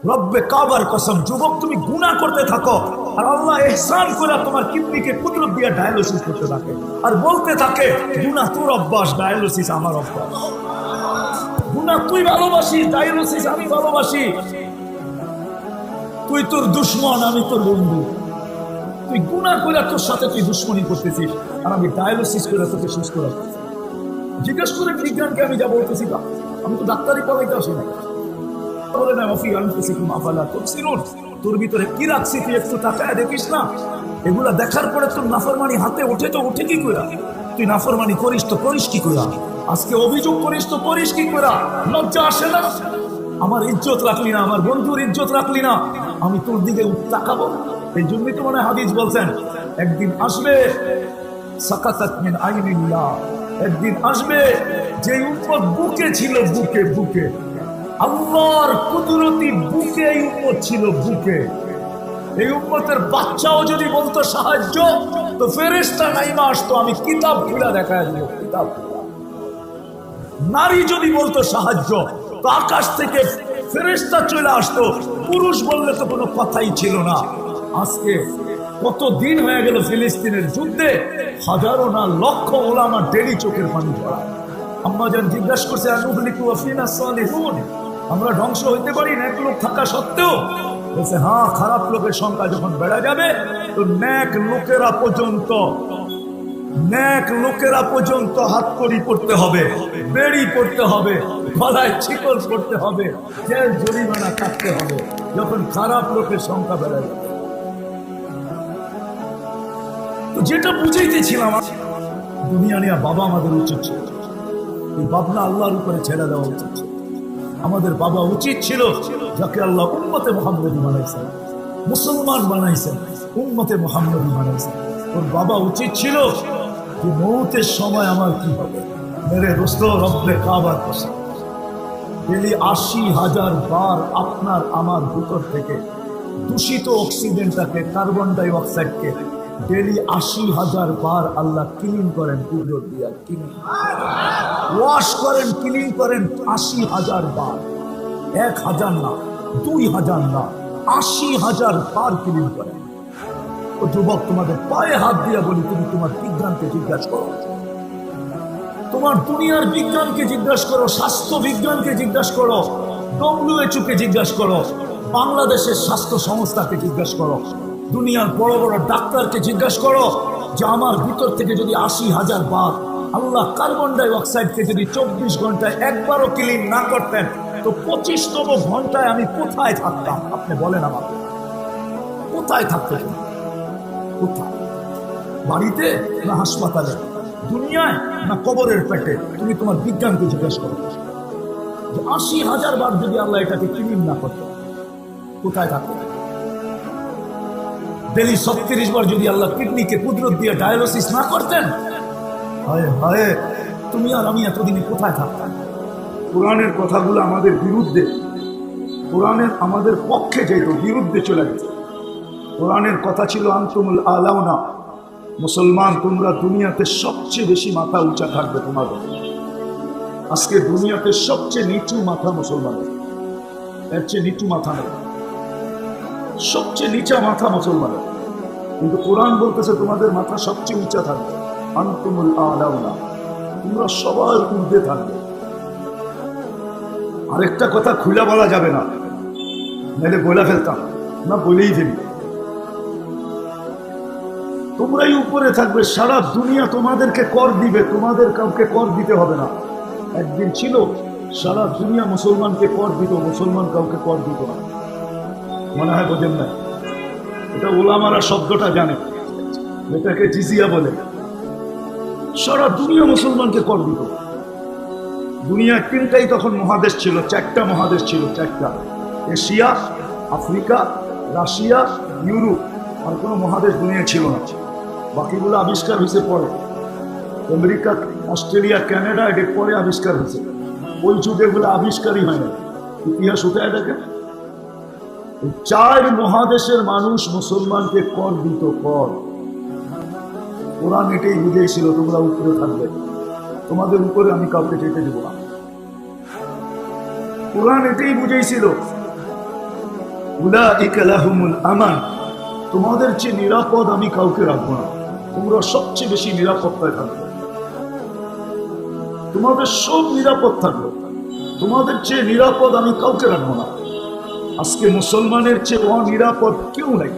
রব্বে কাবার কসম, যুবক তুমি গুনাহ করতে থাকো আর আল্লাহ ইহসান করে তোমার কিডনিকে কুদরত দিয়ে ডায়ালিসিস করতে থাকে আর বলতে থাকে গুনাহ তোর অভ্যাস, ডায়ালিসিস আমার অভ্যাস। গুনাহ তুই ভালোবাসিস, ডায়ালিসিস আমি ভালোবাসি। তুই তোর দুশ্মন, আমি তোর বন্ধু। তুই গুনাহ করে তোর সাথে তুই দুশ্মনী করতেছিস আর আমি ডায়ালিসিস করে তোকে সুস্থ রাখছি। জিজ্ঞেস করে বিজ্ঞানকে আমি যা বলতেছি তা, আমি তো ডাক্তারি পড়াইতে আসি না। বলে না মাফি আনফুসিকুম আফালা তুবসিরুন, তোর ভিতরে কি রাখছি তুই একটু তাকায় দেখিস না? এগুলা দেখার পরে তোর নাফরমানি হাতে ওঠে তো ওঠে কি করে? তুই নাফরমানি করিস তো করিস কি করে? আজকে অভিযোগ করিস তো করিস কি করে? লজ্জা আসে না? আমার ইজ্জত রাখলি না, আমার বন্ধুর ইজ্জত রাখলি না, আমি তোর দিকে তাকাবো? এই জন্যই তো মনে হয় হাদিস বলছেন একদিন আসবে সাকাতাত মিন আইনিল্লাহ, একদিন আসবে যে উম্মত বুকে ছিল, বুকে বুকে আল্লাহর কুদরতি বুকে এই উম্মত ছিল, বুকে। এই উম্মতের বাচ্চাও যদি বলতো সাহায্য, তো ফেরেশতা নাইমা আসতো, আমি কিতাব খুলে দেখায় দিব, কিতাব। নারী যদি বলতো সাহায্য, তো আকাশ থেকে ফেরেশতা চলে আসতো। পুরুষ বললে তো কোনো কথাই ছিল না। আজকে কত দিন হয়ে গেল ফিলিস্তিনের যুদ্ধে, হাজারো না লক্ষ ওলামা ডেলি চোখের পানি ঝরায়। আম্মা জান জিজ্ঞাসা করছে আনুবলিকু ওয়াফিনা সালিহুন, আমরা ধ্বংস হইতে পারি না এক লোক থাকা সত্ত্বেও? বলছে হ্যাঁ, খারাপ লোকের সংখ্যা যখন বেড়ে যাবে তো নেক লোকেরা পর্যন্ত হাত কড়ি পড়তে হবে, বেড়ি পড়তে হবে, গলায় শিকল পড়তে হবে, জেল জরিমানা কাটতে হবে, যখন খারাপ লোকের সংখ্যা বেড়ে যাবে। তো যেটা বুঝাইতেছিলাম, দুনিয়া নিয়ে বাবা আমাদের উচিত ছিল, এই ভাবনা আল্লাহর উপরে ছেড়ে দেওয়া উচিত ছিল। আমাদের বাবা উচিত ছিল, যাকে আল্লাহ উম্মতে মুহাম্মদী বানাইছেন, মুসলমান বানাইছেন, উম্মতে মুহাম্মদী বানাইছেন, ওর বাবা উচিত ছিল যে মৌতের সময় আমার কি হবে। মেরে দোস্ত, রব্বে কাবার কসম, ডেলি 80,000 বার আপনার আমার ভিতর থেকে দূষিত অক্সিজেনটাকে, কার্বন ডাই অক্সাইডকে ডেলি 80,000 বার আল্লাহ ক্লিন করেন, কুদরত দিয়া ক্লিন ওয়াশ করেন, ক্লিন করেন 80,000 বার। 1,000 না, 2,000 না, 80,000 বার ক্লিন করেন। ও যুবক, তোমাদের পায়ে হাত দিয়ে বলি, তুমি তোমার বিজ্ঞানকে জিজ্ঞাসা করো, তোমার দুনিয়ার বিজ্ঞানকে জিজ্ঞাসা করো, স্বাস্থ্য বিজ্ঞানকে জিজ্ঞাসা করো, WHO কে জিজ্ঞাসা করো, বাংলাদেশের স্বাস্থ্য সংস্থাকে জিজ্ঞাসা করো, দুনিয়ার বড় বড় ডাক্তারকে জিজ্ঞাসা করো যে আমার ভিতর থেকে যদি 80,000 বার আল্লাহ কার্বন ডাই অক্সাইডকে যদি 24 ঘন্টায় একবারও ক্লিন না করতেন, তো 25তম ঘন্টায় আমি কোথায় থাকতাম? আপনি বলেন আমাকে, কোথায় থাকতেন? কোথায়? বাড়িতে না হাসপাতালে? দুনিয়ায় না কবরের পেটে? তুমি তোমার বিজ্ঞানকে জিজ্ঞাসা করো যে 80,000 বার যদি আল্লাহ এটাকে ক্লিন না করতেন, কোথায় থাকতেন? ডেলি 36 বার যদি আল্লাহ কিডনিকে কুদরত দিয়ে ডায়ালিসিস না করতেন, হায় হায়, তুমি আর আমি এতদিনে কোথায় থাকতাম? কোরআনের কথাগুলো আমাদের বিরুদ্ধে, কোরআনের আমাদের পক্ষে যেত, বিরুদ্ধে চলে গেছে। কোরআনের কথা ছিল আনতুমুল আলাউনা, মুসলমান তোমরা দুনিয়াতে সবচেয়ে বেশি মাথা উঁচা থাকবে তোমাদের। আজকে দুনিয়াতে সবচেয়ে নিচু মাথা মুসলমানের, এর চেয়ে নিচু মাথা নেই, সবচেয়ে নিচা মাথা মুসলমানের। কিন্তু কোরআন বলতেছে তোমাদের মাথা সবচেয়ে উঁচা থাকবে, আনতুমুল আলাউনা, তোমরা সবার ঊর্ধ্বে থাকবে। আরেকটা কথা খুলে বলা যাবে না, নাহলে বলে ফেলতাম, না বলেই ফেলি। তোমরাই উপরে থাকবে, সারা দুনিয়া তোমাদেরকে কর দিবে, তোমাদের কাউকে কর দিতে হবে না। একদিন ছিল সারা দুনিয়া মুসলমানকে কর দিত, মুসলমান কাউকে কর দিত না। মনে হয় বোঝেন না? এটা ওলামারা শব্দটা জানে, এটাকে জিজিয়া বলে। সারা দুনিয়া মুসলমানকে কর দিত। দুনিয়া তিনটাই তখন মহাদেশ ছিল, 4টা মহাদেশ ছিল, 4টা, এশিয়া, আফ্রিকা, রাশিয়া, ইউরোপ। আর কোনো মহাদেশ দুনিয়া ছিল না। বাকিগুলো আবিষ্কার হয়েছে পরে, আমেরিকা, অস্ট্রেলিয়া, কানাডা, এটা পরে আবিষ্কার হয়েছে। ওই যুগে এগুলো আবিষ্কারই হয় না। ইতিহাস উঠায় দেখেন, 4 মহাদেশের মানুষ মুসলমানকে কর দিত, কর। কোরআন এটাই বুঝেছিল, তোমরা উপরে থাকবে, তোমাদের উপরে আমি কাউকে যেতে দেব না। কোরআন এটাই বুঝেছিল উলাইকা লাহুমুল আমান, তোমাদের চেয়ে নিরাপদ আমি কাউকে রাখবো না, তোমরা সবচেয়ে বেশি নিরাপত্তায় থাকবে, তোমাদের সব নিরাপদ থাকবে, তোমাদের চেয়ে নিরাপদ আমি কাউকে রাখবো না। আজকে মুসলমানের চেয়ে অনিরাপদ কেউ নাই,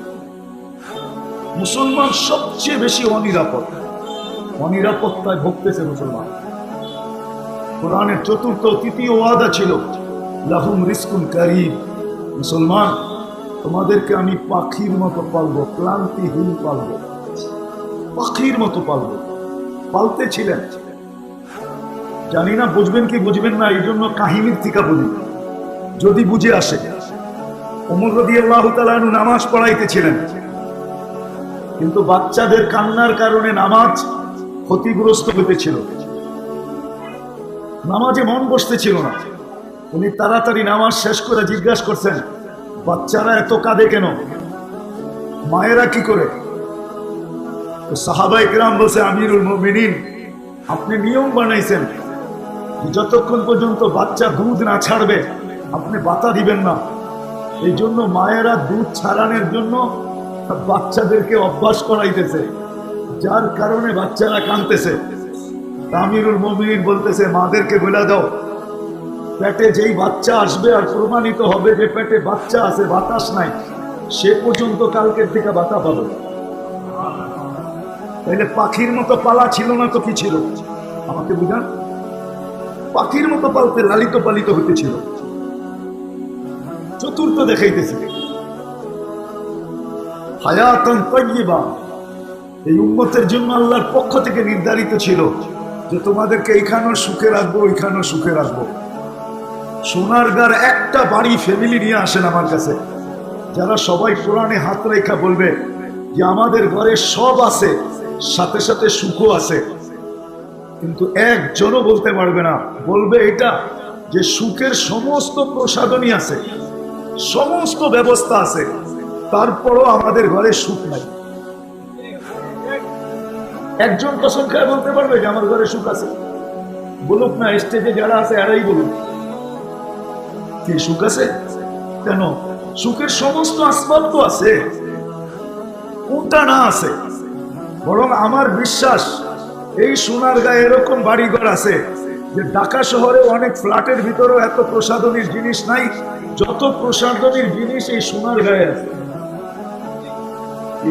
মুসলমান সবচেয়ে বেশি অনিরাপদ, অনিরাপত্তায় ভুগতেছে মুসলমান। কোরআনের চতুর্থ তৃতীয় ওয়াদা ছিল লাহুম রিজকুন কারীম, মুসলমান তোমাদেরকে আমি পাখির মতো পালবো, ক্লান্তিহীন পালবো, পাখির মতো পালবো। পালতে ছিলেন, জানি না বুঝবেন কি বুঝবেন না, এই জন্য কাহিনীর থেকে বলি, যদি বুঝে আসে। ওমর রাদিয়াল্লাহু তাআলা আনহু নামাজ পড়াইতেছিলেন, কিন্তু বাচ্চাদের কান্নার কারণে নামাজ ক্ষতিগ্রস্ত হইতেছিল, নামাজে মন বসতেছিল না। উনি তাড়াতাড়ি নামাজ শেষ করে জিজ্ঞাসা করছেন, বাচ্চারা এত কাঁদে কেন, মায়েরা কি করে? তো সাহাবায়ে কেরাম বলছে, আমিরুল মুমিনিন, আপনি নিয়ম বানাইছেন যতক্ষণ পর্যন্ত বাচ্চা দুধ না ছাড়বে আপনি বাতা দিবেন না। এই জন্য মায়েরা দুধ ছাড়ানোর জন্য বাচ্চাদেরকে অভ্যাস করাইতেছে, যার কারণে বাচ্চারা কাঁদতেছে। আমিরুল মুমিনিন বলতেছে, মাদেরকে বলে দাও, পেটে যেই বাচ্চা আসবে আর প্রমাণিত হবে যে পেটে বাচ্চা আছে, বাতাস নাই, সে পর্যন্ত কালকের থেকে বাতা পাবে। তাইলে পাখির মতো পালা ছিল না তো কি ছিল? আমাকে বুঝান, পাখির মতো পালতে, লালিত পালিত হতেছিল। চতুর্থ দেখাইতেছে হায়াতান তাইয়্যিবা, এই উম্মতের জন্য আল্লাহর পক্ষ থেকে নির্ধারিত ছিল যে তোমাদেরকে এইখানেও সুখে রাখবো, ওইখানেও সুখে রাখবো। সোনারগাঁর একটা বাড়ি ফ্যামিলি নিয়ে আসেন আমার কাছে, যারা সবাই কোরআনে হাত রেখা বলবে যে আমাদের ঘরে সব আছে, সাথে সাথে সুখও আছে, কিন্তু একজনও বলতে পারবে না, বলবে এটা যে সুখের সমস্ত প্রসাধনী আছে, সমস্ত ব্যবস্থা আছে, তারপরও আমাদের ঘরে সুখ নাই। একজন কসম খায় বলতে পারবে যে আমার ঘরে সুখ আছে? বলুক না, স্টেজে যারা আছে এরাই বলুক কি সুখ আছে। কেন? সুখের সমস্ত আসবাব তো আছে, কোনটা না আছে? বরং আমার বিশ্বাস এই সোনারগাঁয়ে এরকম বাড়িঘর আছে যে ঢাকা শহরে অনেক ফ্ল্যাটের ভিতরেও এত প্রসাধনীর জিনিস নাই যত প্রসাধনীর জিনিস এই সোনারগাঁয়ে আছে।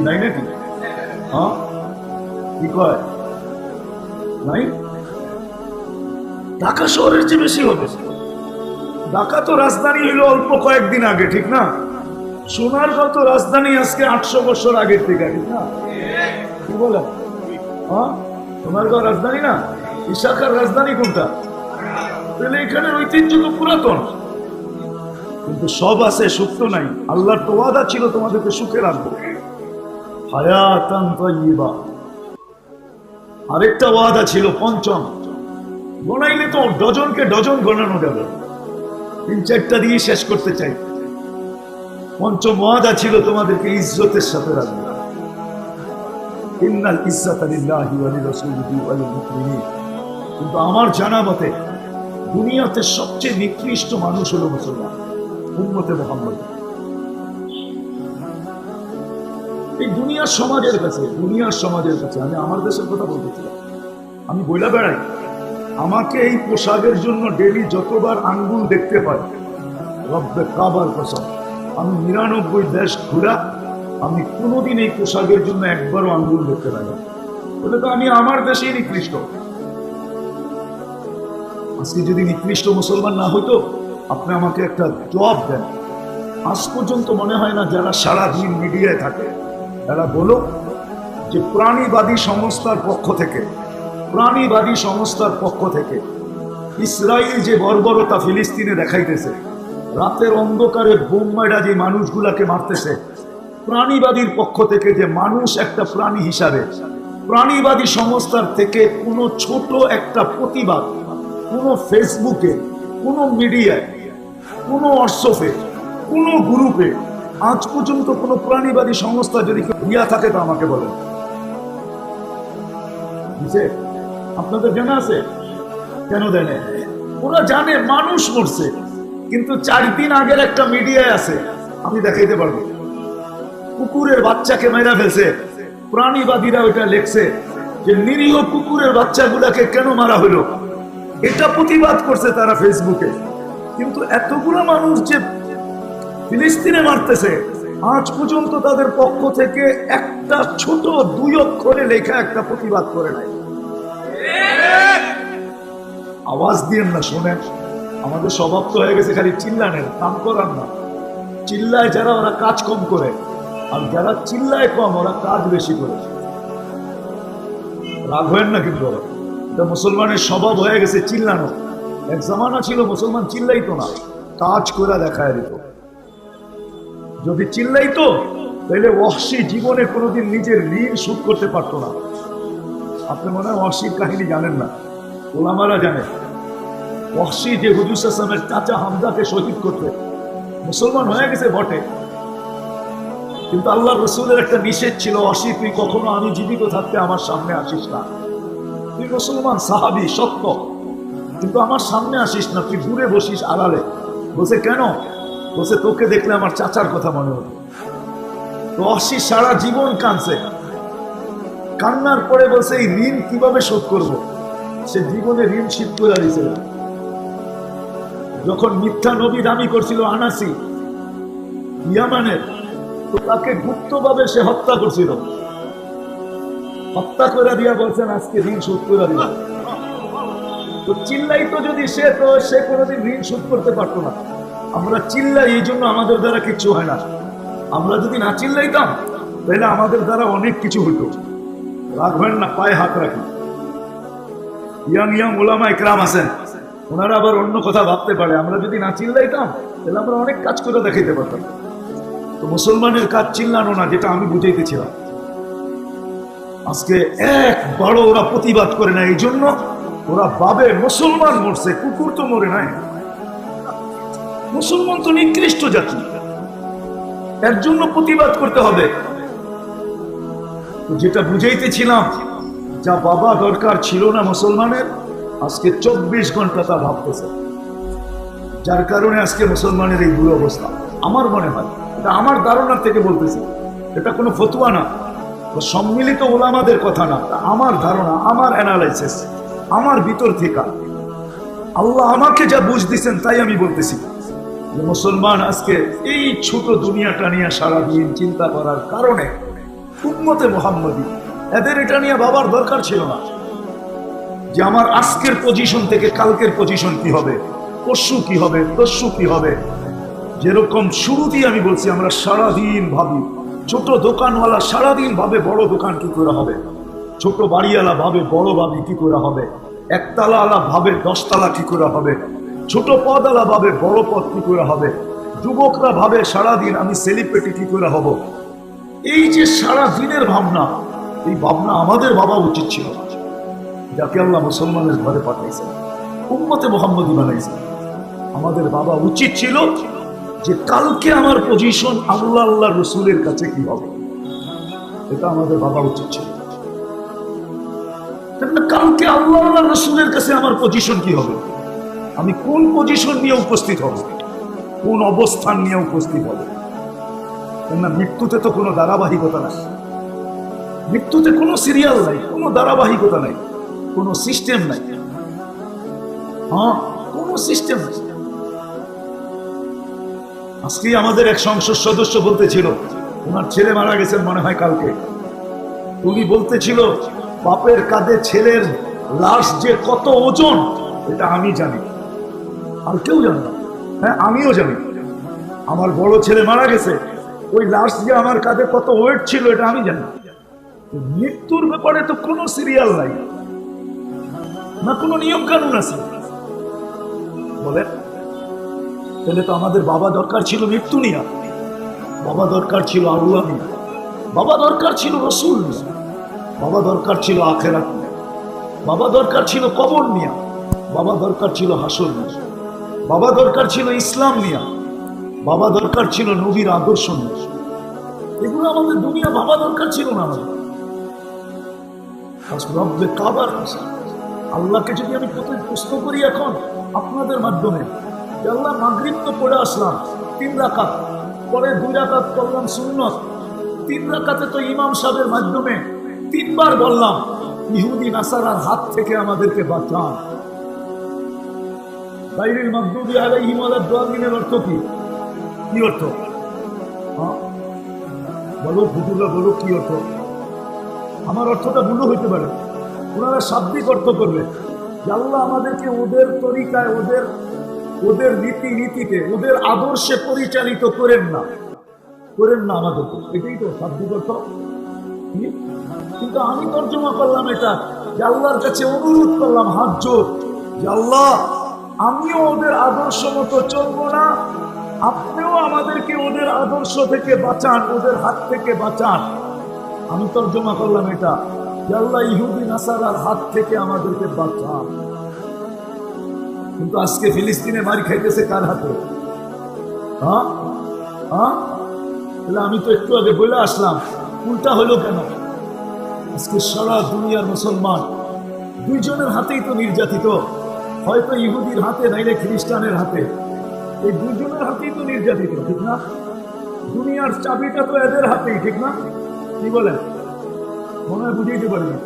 নাই নাকি? হ্যাঁ, কি কয়? নাই? ঢাকা শহরের চেয়ে বেশি হবে। ঢাকা তো রাজধানী হইল অল্প কয়েকদিন আগে, ঠিক না? সোনারগাঁও তো রাজধানী আজকে 800 বছর আগের থেকে, ঠিক না? কি বলে? হ্যাঁ, সোনারগাঁও রাজধানী না? ইশাখার রাজধানী কোনটা? তাহলে এখানের ঐতিহ্য তো পুরাতন, কিন্তু সব আছে, সুখ তো নাই। আল্লাহর তো ওয়াদা ছিল তোমাদেরকে সুখে রাখবো, হায়াতান তাইয়্যিবা। আরেকটা ওয়াদা ছিল, পঞ্চম, গণাইলে তো ডজনকে ডজন গণানো যাবে, 3-4টা দিয়ে শেষ করতে চাই। পঞ্চম ওয়াদা ছিল তোমাদেরকে ইজ্জতের সাথে রাখবো। ইন্নাল ইজ্জাতা লিল্লাহি ওয়া লিরাসূলিহি ওয়া লিল মুমিনিন। কিন্তু আমার জানা মতে দুনিয়াতে সবচেয়ে নিকৃষ্ট মানুষ হলো মুসলমান, উম্মতে মুহাম্মদ। এই দুনিয়ার সমাজের কাছে, দুনিয়ার সমাজের কাছে, আমি আমার দেশের কথা বলতেছিলাম, আমি বইলা বেড়াই, আমাকে এই পোশাকের জন্য ডেলি যতবার আঙ্গুল দেখতে পাই, রব্বে কাবার কসম, আমি 99 দেশ ঘুরা, আমি কোনোদিন এই পোশাকের জন্য একবারও আঙ্গুল দেখতে পাই না। বলে তো আমি আমার দেশেই নিকৃষ্ট। আজকে যদি নিকৃষ্ট মুসলমান না হইতো, আপনি আমাকে একটা জবাব দেন। আজ পর্যন্ত মনে হয় না যারা সারাদিন মিডিয়ায় থাকে তারা বলো যে প্রাণীবাদী সংস্থার পক্ষ থেকে, প্রাণীবাদী সংস্থার পক্ষ থেকে ইসরায়েল যে বর্বরতা ফিলিস্তিনে দেখাইতেছে, রাতের অন্ধকারে বোম মাইরা যে মানুষগুলাকে মারতেছে, প্রাণীবাদীর পক্ষ থেকে যে মানুষ একটা প্রাণী হিসাবে, প্রাণীবাদী সংস্থার থেকে কোনো ছোট একটা প্রতিবাদ কোনো ফেসবুকে, কোনো মিডিয়ায়, কোনো হোয়াটসঅ্যাপে, কোনো গ্রুপে আজ পর্যন্ত কোনো প্রাণীবাদী সংস্থা যদি দিয়া থাকে তো আমাকে বলেন। আপনাদের জানা আছে? কেন দেয় ওরা জানে মানুষ মরছে, কিন্তু 4 দিন আগের একটা মিডিয়ায় আছে আমি দেখাইতে পারবো। কুকুরের বাচ্চাকে মেরা ফেলছে, প্রাণীবাদীরা ওইটা লেখছে যে নিরীহ কুকুরের বাচ্চাগুলাকে কেন মারা হলো, এটা প্রতিবাদ করছে তারা ফেসবুকে। কিন্তু এতগুলো মানুষ যে ফিলিস্তিনে মারতেছে, আজ পর্যন্ত তাদের পক্ষ থেকে একটা ছোট 2 অক্ষরে লেখা একটা প্রতিবাদ করে নাই। আওয়াজ দিয়েন না, শোনেন। আমাদের স্বভাব তো হয়ে গেছে খালি চিল্লানের, কাম করার না। চিল্লায় যারা, ওরা কাজ কম করে, আর যারা চিল্লায় কম, ওরা কাজ বেশি করে। রাগ হয় না কিন্তু, এটা মুসলমানের স্বভাব হয়ে গেছে চিল্লানো। এক জামানা ছিল মুসলমান চিল্লাইতো না, কাজ করে দেখায় দিত। যদি চিল্লাইতো তাহলে ওয়াহশী জীবনে কোনোদিন নিজের ঋণ শোধ করতে পারতো না। আপনি মনে হয় ওয়াহশীর কাহিনী জানেন না, ওলামারা জানে। ওয়াহশী যে হুজুর সাল্লাল্লাহু আলাইহি ওয়াসাল্লামের চাচা হামজাকে শহীদ করতে, মুসলমান হয়ে গেছে বটে, কিন্তু আল্লাহ রসুলের একটা নিষেধ ছিল, ওয়াহশী তুই কখনো আমি জীবিত থাকতে আমার সামনে আসিস না। তুই মুসলমান সাহাবী সত্য, কিন্তু আমার সামনে আসিস না, তুই দূরে বসিস আড়ালে। বলছে কেন? বলছে তোকে দেখলে আমার চাচার কথা মনে হতো। তো ওয়াহশী সারা জীবন কাঁদছে, কান্নার পরে বলছে এই ঋণ কিভাবে শোধ করব। সে জীবনে ঋণ শোধ করে দিয়েছিল। যখন মিথ্যা নবী দাবি করছিল আনাসি ইয়ামানের, তো তাকে গুপ্তভাবে সে হত্যা করছিল। হত্যা করে দিয়া বলছেন আজকে ঋণ শোধ করে দিল। তো চিল্লাইতো যদি সে, তো সে কোনোদিন ঋণ শোধ করতে পারতো না। আমরা চিল্লাই, এই জন্য আমাদের দ্বারা কিছু হয় না। আমরা যদি না চিল্লাইতাম তাহলে আমাদের দ্বারা অনেক কিছু হতো। রাখবেন না, পায়ে হাত রাখি। ইয়াং ইয়াং ওলামা ইকরাম আছেন, ওনারা আবার অন্য কথা ভাবতে পারে। আমরা যদি না চিল্লাইতাম তাহলে আমরা অনেক কাজ করে দেখাইতে পারতাম। তো মুসলমানের কাজ চিল্লানো না, যেটা আমি বুঝাইতেছিলাম। আজকে একবারও ওরা প্রতিবাদ করে না, এই জন্য ওরা ভাবে মুসলমান মরছে, কুকুর তো মরে নাই। মুসলমান তো নিকৃষ্ট জাতি, এর জন্য প্রতিবাদ করতে হবে। যেটা বুঝাইতেছিলাম, যা বাবা দরকার ছিল না মুসলমানের, আজকে 24 ঘন্টা তা ভাবতেছে, যার কারণে আজকে মুসলমানের এই বুড়ো অবস্থা। আমার মনে হয়, এটা আমার ধারণা থেকে বলতেছি, এটা কোনো ফতোয়া না, সম্মিলিত ওলামাদের কথা না, আমার ধারণা, আমার অ্যানালাইসিস, আমার ভিতর থেকে আল্লাহ আমাকে যা বুঝ দিচ্ছেন তাই আমি বলতেছি। যে মুসলমান আজকে এই ছোট দুনিয়াটা নিয়ে সারাদিন চিন্তা করার কারণে উম্মতে মুহাম্মদী, এদের এটা নিয়ে ভাবার দরকার ছিল না যে আমার আজকের পজিশন থেকে কালকের পজিশন কি হবে, পরশু কি হবে, তরশু কি হবে। যেরকম শুরুতেই আমি বলছি, আমরা সারাদিন ভাবি, ছোট দোকানওয়ালা সারাদিন ভাবে বড় দোকান কি করে হবে, ছোট বাড়িওয়ালা ভাবে বড় বাড়ি কি করে হবে, একতলা আলা ভাবে 10 তলা কি করে হবে, ছোট পদওয়ালা ভাবে বড় পদ কি করে হবে, যুবকরা ভাবে সারাদিন আমি সেলিব্রিটি কি করে হব। এই যে সারা দিনের ভাবনা, এই ভাবনা আমাদের ভাবা উচিত ছিল, যাকে আল্লাহ মুসলমানের ঘরে পাঠাইছেন, উম্মতে মুহাম্মদী বানাইছেন। আমাদের ভাবা উচিত ছিল যে কালকে আমার পজিশন আল্লাহ আল্লাহ রসুলের কাছে কি হবে, এটা আমাদের ভাবা উচিত ছিল। কালকে আল্লাহ আল্লাহ রসুলের কাছে আমার পজিশন কি হবে, আমি কোন পজিশন নিয়ে উপস্থিত হব, কোন অবস্থান নিয়ে উপস্থিত হব। কেননা মৃত্যুতে তো কোনো ধারাবাহিকতা নাই, মৃত্যুতে কোনো সিরিয়াল নাই, কোনো ধারাবাহিকতা নাই, কোনো সিস্টেম নাই। হ্যাঁ, কোনো সিস্টেম নাই। আজকে আমাদের এক সংসদ সদস্য বলতেছিল, ওনার ছেলে মারা গেছেন মনে হয় কালকে। উনি বলতেছিল বাপের কাঁধে ছেলের লাশ যে কত ওজন, এটা আমি জানি, আর কেউ জানে না। হ্যাঁ, আমিও জানি। আমার বড় ছেলে মারা গেছে, ওই লাশ যে আমার কাঁধে কত ওয়েট ছিল, এটা আমি জানি। মৃত্যুর ব্যাপারে তো কোনো সিরিয়াল নাই, না কোনো নিয়ম কানুন আছে বলেন। তাহলে তো আমাদের বাবা দরকার ছিল মৃত্যু নিয়ে, বাবা দরকার ছিল আল্লাহ নিয়ে, বাবা দরকার ছিল রসুল নিয়ে, বাবা দরকার ছিল আখেরাত নিয়ে, বাবা দরকার ছিল কবর নিয়ে, বাবা দরকার ছিল হাসর নিয়ে, বাবা দরকার ছিল ইসলাম নিয়ে, বাবা দরকার ছিল নবীর আদর্শ নিয়ে। এগুলো আমাদের দুনিয়া বাবা দরকার ছিল না আমাদের। রব্বে কাবার আল্লাহকে যদি আমি কোথায় প্রশ্ন করি এখন আপনাদের মাধ্যমে, আল্লাহ মাগরিব তো পড়ে আসলাম 3 রাকাত, পরে 2 রাকাত করলাম সুন্নত, 3 রাকাতে তো ইমাম সাহেবের মাধ্যমে 3 বার বললাম ইহুদি নাসারার হাত থেকে আমাদেরকে বাঁচান। গায়রিল মাগদুবি আলাইহিম ওয়ালাদ-দাল্লিনের অর্থ কি? কি অর্থ? বলো হুজুররা, বলো কি অর্থ? আমার অর্থটা ভুল হইতে পারে, ওনারা শাব্দিক অর্থ করবে যে আল্লাহ আমাদেরকে ওদের তরিকায়, ওদের নীতিতে, ওদের আদর্শে পরিচালিত করেন না আমাদেরকে। এটাই তো শাব্দিক অর্থ। কিন্তু আমি তর্জমা করলাম এটা যে আল্লাহর কাছে অনুরোধ করলাম হাত জোর যে আল্লাহ, আমিও ওদের আদর্শ মতো চলবো না, আপনিও আমাদেরকে ওদের আদর্শ থেকে বাঁচান, ওদের হাত থেকে বাঁচান। আমি তর্জমা করলাম এটা যে আল্লাহ ইহুদি নাসারার হাত থেকে আমাদেরকে বাঁচান। কিন্তু আজকে ফিলিস্তিনে মারি খাইতেছে কার হাতে? তাহলে আমি তো একটু আগে বলে আসলাম, উল্টা হলো কেন? আজকে সারা দুনিয়ার মুসলমান 2 জনের হাতেই তো নির্যাতিত, হয়তো ইহুদির হাতে নাইলে খ্রিস্টানের হাতে, এই 2 জনের হাতেই তো নির্যাতিত, ঠিক না? দুনিয়ার চাবিটা তো এদের হাতেই, ঠিক না? কি বলেন? মনে হয় বুঝাইতে পারিনি।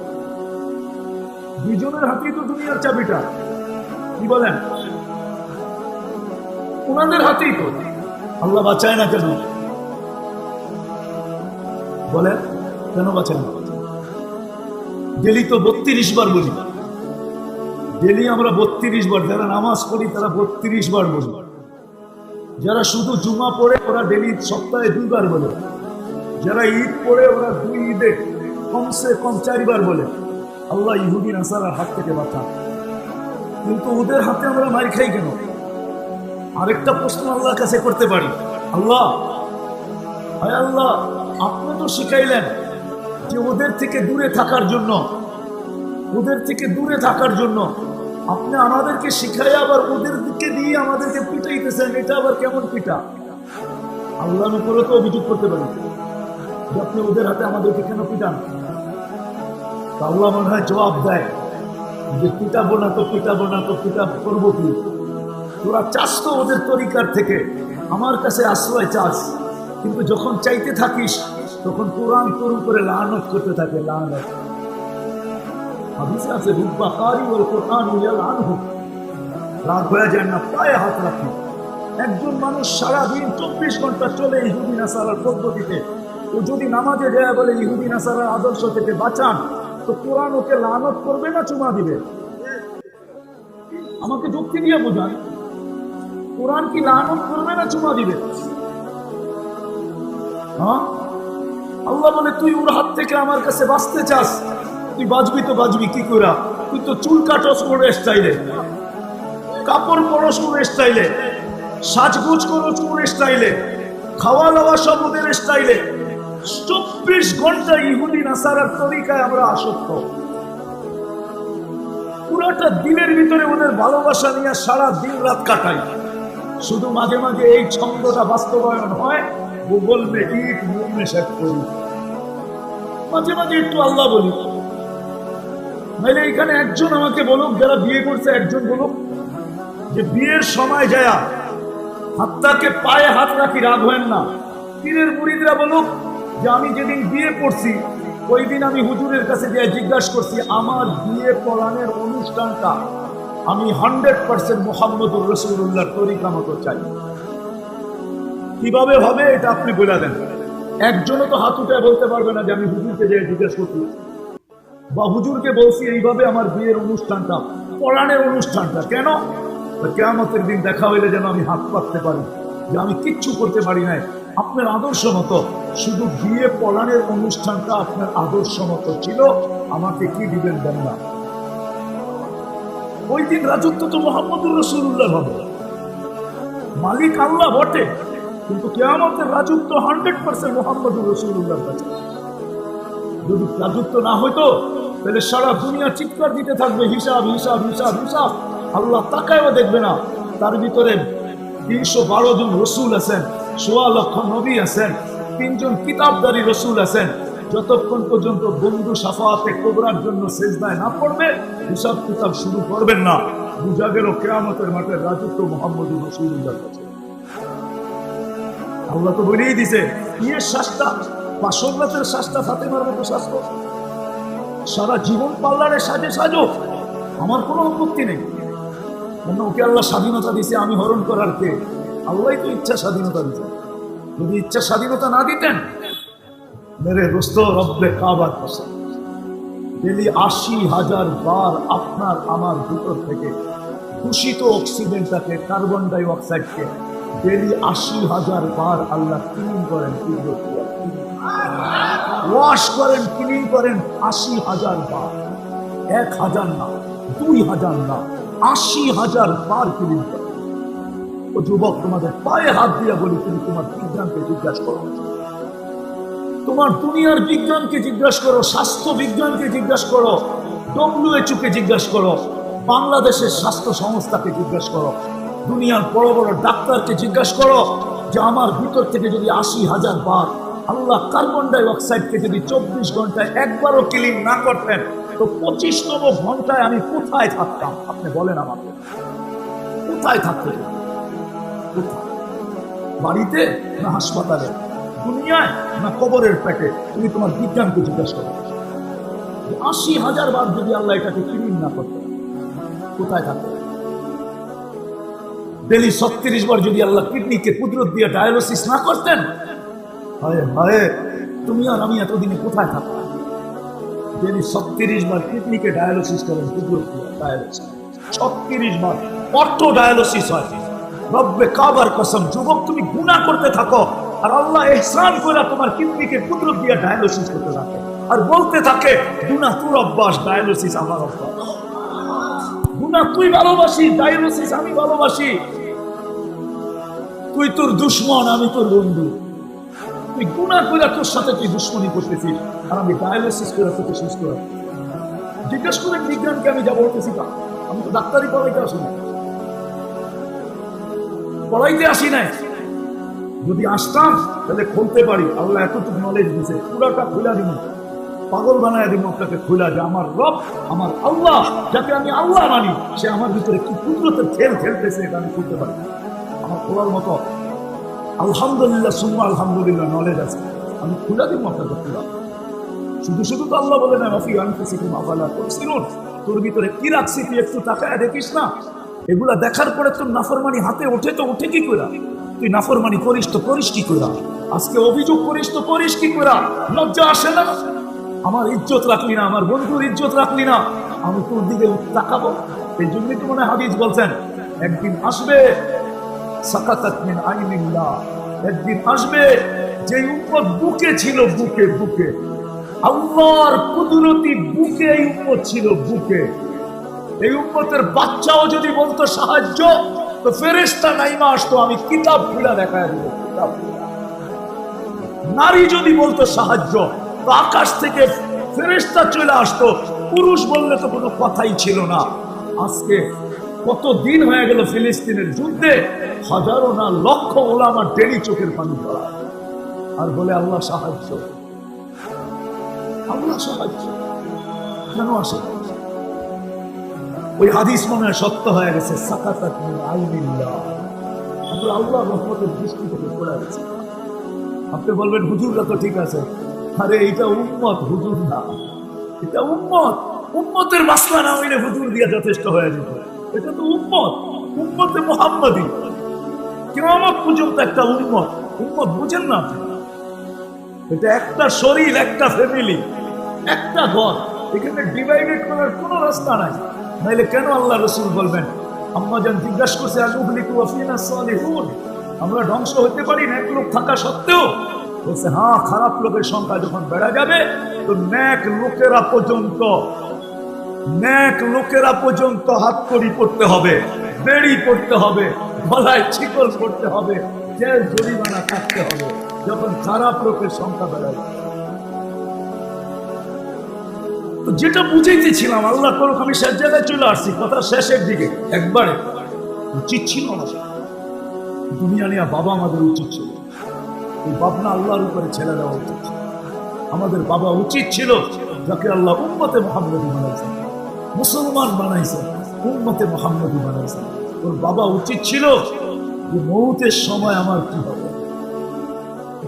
2 জনের হাতেই তো দুনিয়ার চাবিটা, কি বলেন? ওনাদের হাতেই তো। আল্লাহ বাঁচায় না কেন? বলেন কেন বাঁচায় না? ডেলি তো 32 বার বলি, ডেলি আমরা 32 বার, যারা নামাজ পড়ি তারা 32 বার বলি, যারা শুধু জুমা পড়ে ওরা ডেলি সপ্তাহে 2 বার বলে, যারা ঈদ পড়ে ওরা 2 ঈদে কমসে কম 4 বার বলে আল্লাহ ইহুদি নাসারার হাত থেকে বাঁচান। কিন্তু ওদের হাতে আমরা মার খাই কেন? আরেকটা প্রশ্ন আল্লাহর কাছে করতে পারি, আল্লাহ, হায় আল্লাহ, আপনি তো শিখাইলেন যে ওদের থেকে দূরে থাকার জন্য, আপনি আমাদেরকে শিখাই আবার ওদের দিকে দিয়ে আমাদেরকে পিটাইতেছেন, এটা আবার কেমন পিটা? আল্লাহর উপরে তো অভিযোগ করতে পারি যে আপনি ওদের হাতে আমাদেরকে কেন পিটান? আল্লাহ মনে হয় জবাব দেয় যে পিটাবো না তো পিটা করবো কি? তোরা চাস তো ওদের তরিকার থেকে আমার কাছে আশ্রয় চাস, কিন্তু যখন চাইতে থাকিস তখন কোরআন তোর উপরে লানত করতে থাকে। লানত হাদিসে আছে, রুব্বা কারি ওয়াল কোরআন ইয়ালআনহু, রাগ হয়ে যায় না, পায়ে হাত রাখি। একজন মানুষ সারাদিন 24 ঘন্টা চলে ইহুদি নাসারার পদ্ধতিতে, ও যদি নামাজে যায় বলে ইহুদি নাসারার আদর্শ থেকে বাঁচান, তো কোরআন ওকে লানত করবে না চুমা দিবে? আমাকে যুক্তি দিয়ে বোঝান, কোরআন কি লানত করবে না চুমা দিবে? আল্লাহ বলে তুই ওর হাত থেকে আমার কাছে বাঁচতে চাস, তুই বাঁচবি তো বাঁচবি কি করে? তুই তো চুল কাটস কোন স্টাইলে, কাপড় পরস কোন স্টাইলে, সাজগুজ করস কোন স্টাইলে, খাওয়া দাওয়া সব ওদের স্টাইলে। 24 ঘন্টা ইহুদি নাসারার তরিকায় আমরা আসক্ত। পুরাটা দিনের ভিতরে ওদের ভালোবাসা নিয়ে সারা দিন রাত কাটাই। শুধু মাঝে মাঝে এই ছন্দটা বাস্তবায়ন হয়, গুগল মে ইট মুখ মে শেখ করি, মাঝে মাঝে একটু আল্লাহ বলি। নাইলে এখানে একজন আমাকে বলুক, যারা বিয়ে করছে একজন বলুক যে বিয়ের সময় যায়া হাতটাকে পায়ে হাত রাখি, রাগ হয় না। পীরের মুরিদরা বলুক যে আমি যেদিন বিয়ে করছি ওই দিন আমি হুজুরের কাছে গিয়ে জিজ্ঞাসা করছি আমার বিয়ে পড়ানোর অনুষ্ঠানটা আমি 100% মুহাম্মদুর রাসূলুল্লাহর তরিকা মতো চাই। কিভাবে হবে এটা আপনি বলে দেন। একজনও তো হাত উঠে বলতে পারবে না যে আমি হুজুরকে গিয়ে জিজ্ঞাসা করছি বা হুজুরকে বলছি এইভাবে আমার বিয়ের অনুষ্ঠানটা, পড়ানোর অনুষ্ঠানটা। কেন? কিয়ামতের দিন দেখা হইলে যেন আমি হাত পাততে পারি যে আমি কিচ্ছু করতে পারি নাই আপনার আদর্শ মতো, শুধু বিয়ে পড়ানোর অনুষ্ঠানটা আপনার আদর্শ মতো ছিল, আমাকে কি দিবেন দেন না। ওই দিন রাজত্ব তো মুহাম্মদুর রাসূলুল্লাহ হবে, মালিক আল্লাহ বটে, কিন্তু কিয়ামতের রাজত্ব 100% মুহাম্মদুর রাসূলুল্লাহর কাছে। যদি রাজত্ব না হইতো তাহলে সারা দুনিয়া চিৎকার দিতে থাকবে হিসাব হিসাব হিসাব হিসাব, আল্লাহ তাকায়ও দেখবে না। তার ভিতরে 312 জন রসুল আছেন, 1.25 লক্ষ নবী আছেন, 3 জন কিতাবদারী রসুল আছেন। যতক্ষণ পর্যন্ত বন্ধু শাফাআতে কুবরার জন্য সিজদায় না পড়বে হিসাব কিতাব শুরু করবেন না। বুঝা গেল কিয়ামতের মাঠে রাজত্ব মুহাম্মদুর রাসূলুল্লাহর কাছে। আল্লাহ তো বলেই দিছে বিয়ের শ্বাসটা বাসন্নাথের শ্বাসটা ফাতেমার মতো স্বাস্থ্য সারা জীবন পার্লারে সাজে সাজো, আমার কোনো আপত্তি নেই। কেন ওকে আল্লাহ স্বাধীনতা দিছে, আমি হরণ করার কে? আল্লাহ তো ইচ্ছা স্বাধীনতা দিছে। যদি ইচ্ছা স্বাধীনতা না দিতেন, মেরে দোস্ত রব্বে কাবার কসম, ডেলি ৮০,০০০ বার আপনার আমার ভিতর থেকে দূষিত অক্সিজেনটাকে, কার্বন ডাই অক্সাইডকে ডেলি ৮০,০০০ বার আল্লাহ ক্লিন করেন, ওয়াশ করেন, ক্লিন করেন ৮০,০০০ বার। ১,০০০ না, ২,০০০ না, ৮০,০০০ বার ক্লিন করেন। ও যুবক, তোমাদের পায়ে হাত দিয়ে বলি, তুমি তোমার বিজ্ঞানকে জিজ্ঞাসা করো, তোমার দুনিয়ার বিজ্ঞানকে জিজ্ঞাসা করো, স্বাস্থ্য বিজ্ঞানকে জিজ্ঞাসা করো, WHO কে জিজ্ঞাসা করো, বাংলাদেশের স্বাস্থ্য সংস্থাকে জিজ্ঞাসা করো, দুনিয়ার বড় বড় ডাক্তারকে জিজ্ঞাসা করো যে আমার ভিতর থেকে যদি ৮০,০০০ বার আল্লাহ কার্বন ডাই অক্সাইডকে যদি ২৪ ঘন্টায় একবারও ক্লিন না করতেন, তো ২৫তম ঘন্টায় আমি কোথায় থাকতাম? আপনি বলেন আমাকে, কোথায় থাকতেন? বাড়িতে না হাসপাতালে, দুনিয়ায় না কবরের পেটে? তুমি তোমার বিজ্ঞানকে জিজ্ঞাসা করো, ৮০,০০০ বার যদি আল্লাহ এটাকে ক্লিন না করতেন, কোথায় থাকতেন? ডেলি ৩৬ বার যদি আল্লাহ কিডনিকে কুদরত দিয়ে ডায়ালিসিস না করতেন, হায় হায়, তুমি আর আমি এতদিনে কোথায় থাকতাম? ডেলি ৩৬ বার কিডনিকে ডায়ালিসিস করেন, কুদরত দিয়ে ডায়ালিসিস ৩৬ বার অর্থ ডায়ালিসিস হয়। রব্বে কাবার কসম, যুবক তুমি গুনাহ করতে থাকো আর আল্লাহ ইহসান করে তোমার কিডনিকে কুদরত দিয়ে ডায়ালিসিস করতে থাকে আর বলতে থাকে গুনাহ তোর অভ্যাস, ডায়ালিসিস আমার অভ্যাস। গুনাহ তুই ভালোবাসি, ডায়ালিসিস আমি ভালোবাসি। তুই তোর দুশ্মন, আমি তোর বন্ধু। তুই গুনাহ করে তোর সাথে তুই দুশ্মনী করতেছিস আর আমি ডায়ালিসিস করে তোকে সুস্থ রাখি। জিজ্ঞেস করেন বিজ্ঞানকে, আমি যা বলতেছি তা। আমি তো ডাক্তারি পড়াইতে আসি না, পড়াইতে আসি নাই। যদি আসতাম তাহলে খুলতে পারি। আল্লাহ এতটুকু নলেজ দিছে, পুরাটা খুলা দিব, পাগল বানায় দিব আপনাকে খুলা, যে আমার রব, আমার আল্লাহ, যাকে আমি আল্লাহ মানি, সে আমার ভিতরে কি কুদরতের খেল খেলতেছে এটা আমি খুলতে পারি। আমার খোলার মতো আলহামদুলিল্লাহ সুম্মা আলহামদুলিল্লাহ নলেজ আছে, আমি খুলে দিব আপনাকে খুলা। শুধু শুধু তো আল্লাহ বলে না রফি আনফুসিকুম আফালা তুবসিরুন, তোর ভিতরে কি রাখছি তুই একটু তাকায় দেখিস না? এগুলা দেখার পরে তোর নাফরমানি হাতে ওঠে, তো ওঠে কি করে? তুই নাফরমানি করিস তো করিস কি করে? আজকে অভিযোগ করিস তো করিস কি করে? লজ্জা আসে না? আমার ইজ্জত রাখলি না, আমার বন্ধুর ইজ্জত রাখলি না, আমি তোর দিকে তাকাবো? এই জন্যই তো মনে হাদিস বলছেন, একদিন আসবে সাকাতাত মিন আইনিল্লাহ, একদিন আসবে যে উম্মত বুকে ছিল, বুকে বুকে আল্লাহর কুদরতি বুকে এই উম্মত ছিল, বুকে। এই উম্মতের বাচ্চাও যদি বলতো সাহায্য, তো ফেরেশতা নাইমা আসতো, আমি কিতাব খুলে দেখায় দিব। নারী যদি বলতো সাহায্য, তো আকাশ থেকে ফেরেশতা চলে আসতো। পুরুষ বললে তো কোনো কথাই ছিল না। আজকে কত দিন হয়ে গেল ফিলিস্তিনের যুদ্ধে, হাজারো না লক্ষ ওলামা ডেলি চোখের পানি পড়া আর বলে আল্লাহ সাহায্য, আল্লাহ সাহায্য। কেন আসে? ওই হাদিস মনে হয় সত্য হয়ে গেছে, সাকাতাত মিন আইনিল্লাহ, আমরা আল্লাহর রহমতের দৃষ্টি থেকে পড়ে গেছে। আপনি বলবেন হুজুররা তো ঠিক আছে, আরে এটা উম্মত, হুজুর না, এটা উম্মত। উম্মতের মাসলা না হইলে হুজুর দিয়ে যথেষ্ট হয়ে যেত। এটা তো উম্মত, উম্মতে মুহাম্মাদি, কিয়ামত পর্যন্ত একটা উম্মত। উম্মত বুঝেন না? এটা একটা শরীর, একটা ফ্যামিলি, একটা ঘর। এখানে ডিভাইডেড করার কোনো রাস্তা নাই। নাইলে কেন আল্লাহ রাসূল বলবেন, আম্মা জান জিজ্ঞাসা করছে আনুহলিকু ওয়া ফিনা সালিহুন, আমরা ধ্বংস হতে পারি না এক লোক থাকা সত্ত্বেও? বলছে হ্যাঁ, খারাপ লোকের সংখ্যা যখন বেড়ে যাবে, তো নেক লোকেরা পর্যন্ত হাত কড়ি পড়তে হবে, বেড়ি পড়তে হবে, গলায় শিকল পড়তে হবে, জেল জরিমানা কাটতে হবে, যখন খারাপ লোকের সংখ্যা বেড়ে যাবে। তো যেটা বুঝাইতেছিলাম, আল্লাহ করুক আমি শেষ জায়গায় চলে আসছি, কথা শেষের দিকে। একবারে উচিত ছিল আমাদের দুনিয়া নিয়ে বাবা, আমাদের উচিত ছিল এই ভাবনা আল্লাহর উপরে ছেড়ে দেওয়া উচিত ছিল। আমাদের বাবা উচিত ছিল, যাকে আল্লাহ উম্মতে মুহাম্মদী বানাইছেন, মুসলমান বানাইছেন, উম্মতে মুহাম্মদী বানাইছেন। ওর বাবা উচিত ছিল যে মৌতের সময় আমার কি হবে,